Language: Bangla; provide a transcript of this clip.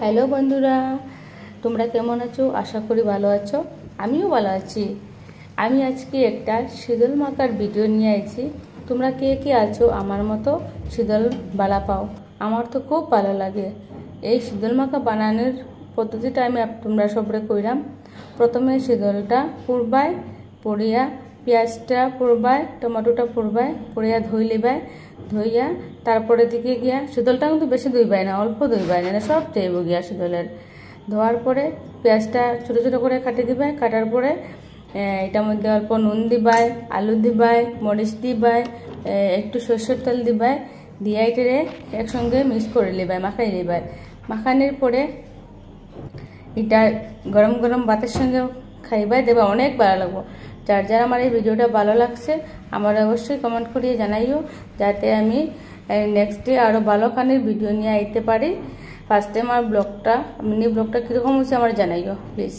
হ্যালো বন্ধুরা, তোমরা কেমন আছো? আশা করি ভালো আছো। আমিও ভালো আছি। আমি আজকে একটা শীতল মাখার ভিডিও নিয়ে আইছি। তোমরা কে কে আছো আমার মতো শীতল বালা পাও? আমার তো খুব ভালো লাগে। এই শীতল মাখা বানানোর পদ্ধতিটা আমি তোমরা সবরে কইরাম। প্রথমে শীতলটা পুরবাই, পড়িয়া পেঁয়াজটা পুরবাই, টমেটোটা পুরবাই, পড়িয়া ধুই লিবাই, ধুইয়া তারপরে দিকে গিয়া শীতলটা কিন্তু বেশি ধুইবাই না, অল্প ধুইবাই না, সব চাইব গিয়া শীতলের। ধোয়ার পরে পেঁয়াজটা ছোটো ছোটো করে কাটি দিবাই, কাটার পরে এটার মধ্যে অল্প নুন দিবাই, আলু দিবাই, মরিচ দিবাই, একটু সরষের তেল দিবাই, দিয়ে এটারে একসঙ্গে মিক্স করে লিবাই, মাখাই লিবাই। মাখানোর পরে এটা গরম গরম ভাতের সঙ্গে খাইবাই, দেবা অনেক ভালো লাগবো। যার যার আমার এই ভিডিওটা ভালো লাগছে আমার অবশ্যই কমেন্ট করিয়ে জানাইও, যাতে আমি নেক্সট ডে আরও ভালো খানের ভিডিও নিয়ে আইতে পারি। ফার্স্টে আমার ব্লগটা মিনি ব্লগটা কীরকম হচ্ছে আমার জানাইও প্লিজ।